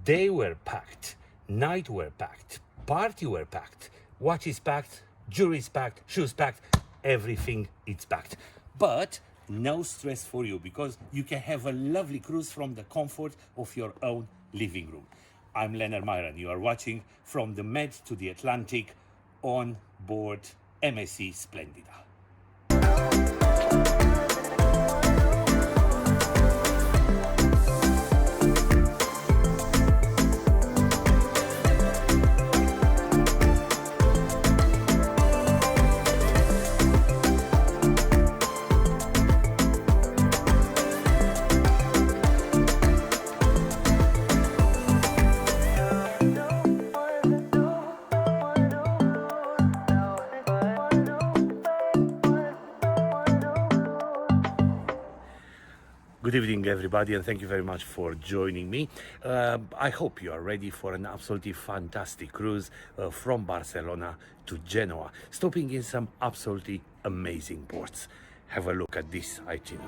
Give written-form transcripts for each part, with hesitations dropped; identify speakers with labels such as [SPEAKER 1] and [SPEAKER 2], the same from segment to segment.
[SPEAKER 1] Day were packed, night were packed, party were packed, watch is packed, jewelry is packed, shoes packed, everything is packed. But no stress for you, because you can have a lovely cruise from the comfort of your own living room. I'm Leonard Miron. You are watching From the Med to the Atlantic on board MSC Splendida. Good evening, everybody, and thank you very much for joining me. I hope you are ready for an absolutely fantastic cruise from Barcelona to Genoa, stopping in some absolutely amazing ports. Have a look at this itinerary.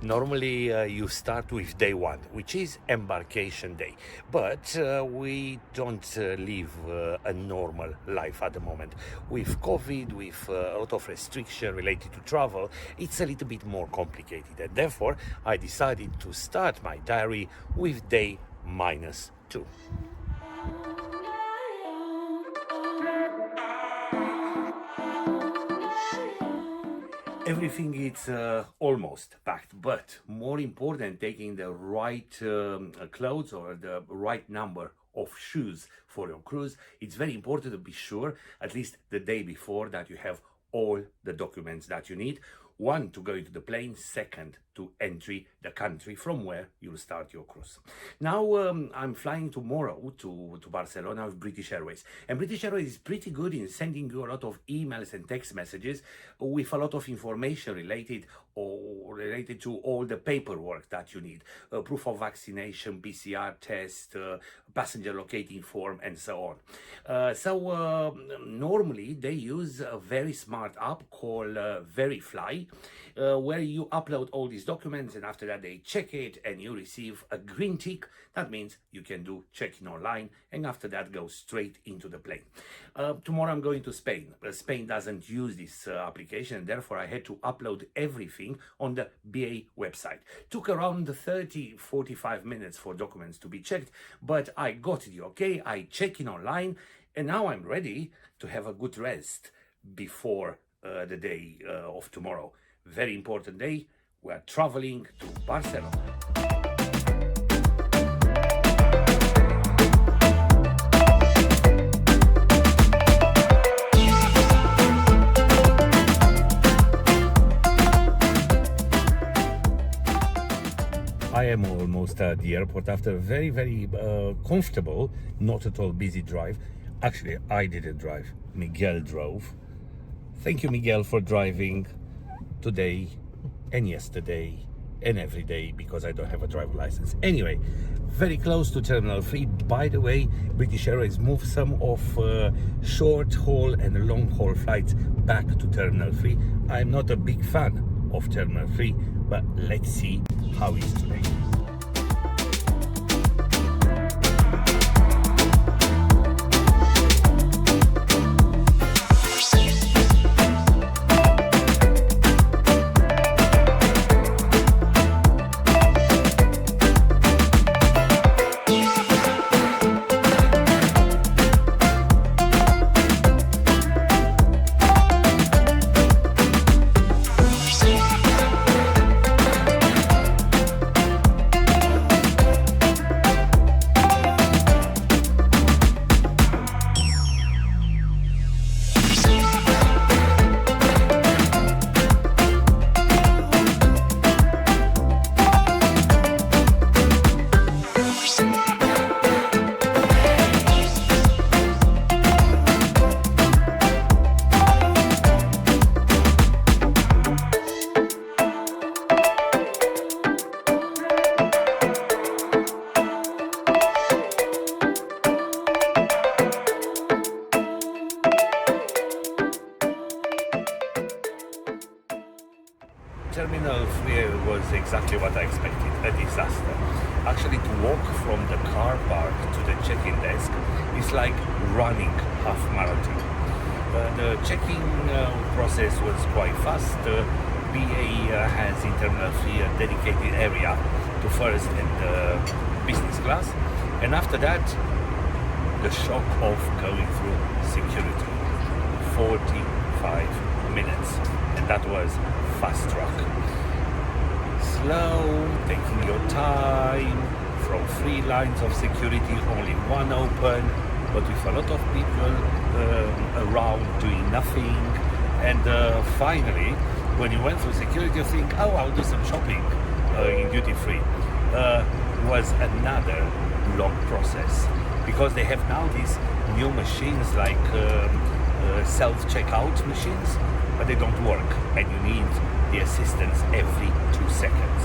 [SPEAKER 1] Normally you start with day one, which is embarkation day, but we don't live a normal life at the moment. With COVID, with a lot of restriction related to travel, it's a little bit more complicated, and therefore I decided to start my diary with day -2. Everything is almost packed, but more important, taking the right clothes or the right number of shoes for your cruise. It's very important to be sure, at least the day before, that you have all the documents that you need. One, to go into the plane. Second, to enter the country from where you'll start your cruise. Now, I'm flying tomorrow to Barcelona with British Airways. And British Airways is pretty good in sending you a lot of emails and text messages with a lot of information related to all the paperwork that you need. Proof of vaccination, PCR test, passenger locating form, and so on. Normally, they use a very smart app called Verifly, where you upload all these documents, and after that they check it and you receive a green tick. That means you can do check-in online, and after that go straight into the plane. Tomorrow I'm going to Spain. Spain doesn't use this application, and therefore I had to upload everything on the BA website. Took around 30-45 minutes for documents to be checked, but I got the okay. I check in online, and now I'm ready to have a good rest before the day of tomorrow. Very important day. We are traveling to Barcelona. I am almost at the airport after a very comfortable, not at all busy drive. Actually, I didn't drive. Miguel drove. Thank you, Miguel, for driving today and yesterday and every day, because I don't have a driver license. Anyway, very close to Terminal 3. By the way, British Airways moved some of short haul and long haul flights back to Terminal 3. I'm not a big fan of Terminal 3, but let's see how it is today. was exactly what I expected, a disaster. Actually, to walk from the car park to the check-in desk is like running half marathon. The check-in process was quite fast. BA has in Terminal 3 a dedicated area to first and business class, and after that the shock of going through security, 45 minutes, and that was fast track. Slow, taking your time, from 3 lines of security only 1 open, but with a lot of people around doing nothing. And finally, when you went through security, you think, oh, I'll do some shopping in duty free. Was another long process, because they have now these new machines like self-checkout machines, but they don't work, and you need the assistance every 2 seconds.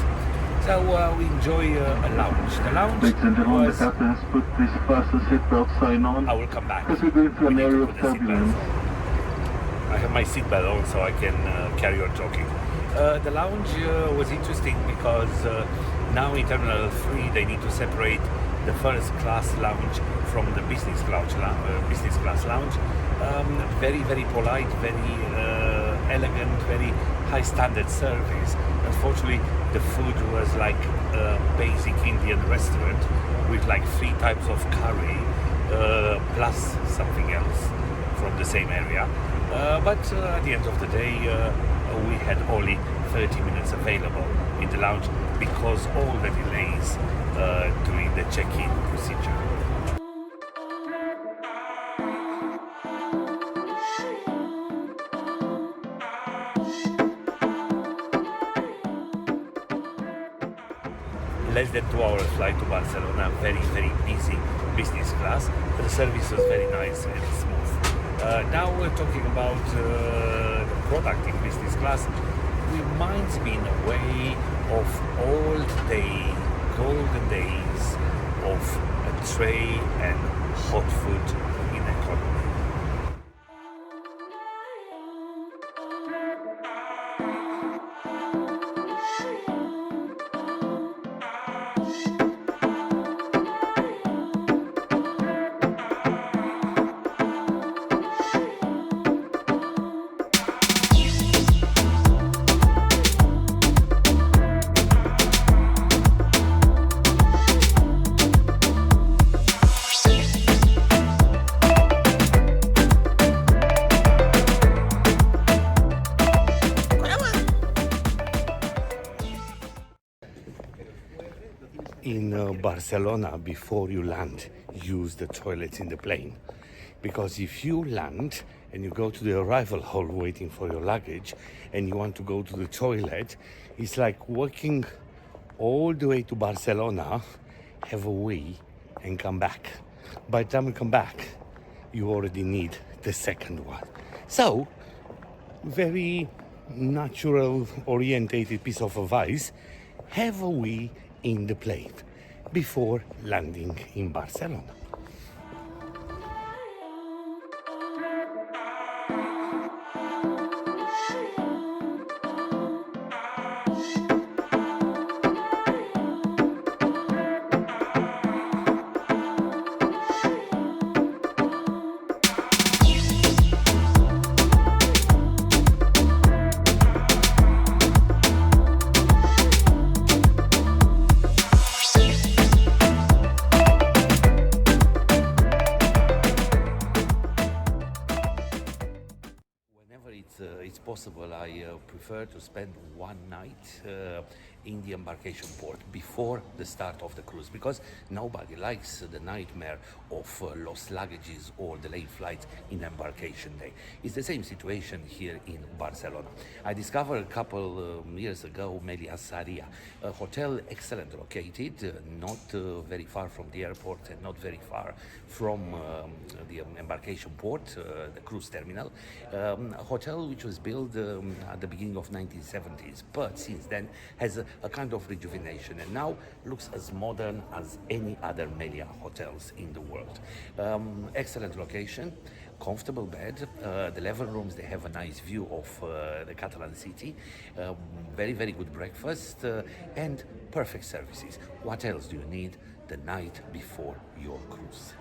[SPEAKER 1] So we enjoy a lounge. The lounge was...
[SPEAKER 2] The captain has put this fasten seatbelt sign on.
[SPEAKER 1] I will come back.
[SPEAKER 2] Because we're going through an area of turbulence.
[SPEAKER 1] I have my seatbelt on so I can carry on talking. The lounge was interesting because now in Terminal 3 they need to separate the first class lounge from the business class lounge. Very, very polite, very elegant, very high standard service. Unfortunately, the food was like a basic Indian restaurant with like 3 types of curry plus something else from the same area. But at the end of the day, we had only 30 minutes available in the lounge because all the delays during the check-in procedure. Less than 2 hours flight to Barcelona, very, very busy business class, but the service was very nice and smooth. Now we're talking about the product in business class. Reminds me in a way of old day, golden days of a tray and hot food in economy. In Barcelona, before you land, use the toilets in the plane, because if you land and you go to the arrival hall waiting for your luggage and you want to go to the toilet, it's like walking all the way to Barcelona, have a wee and come back. By the time you come back, you already need the second one. So very natural orientated piece of advice: have a wee in the plane before landing in Barcelona. It's possible, I prefer to spend one night in the embarkation port before the start of the cruise, because nobody likes the nightmare of lost luggages or delayed flights in embarkation day. It's the same situation here in Barcelona. I discovered a couple years ago Melia Sarria, a hotel excellent located, not very far from the airport and not very far from the embarkation port, the cruise terminal. A hotel which was built at the beginning of 1970s, but since then has a kind of rejuvenation, and now looks as modern as any other Melia hotels in the world. Excellent location, comfortable bed, the level rooms, they have a nice view of the Catalan city, very, very good breakfast, and perfect services. What else do you need the night before your cruise?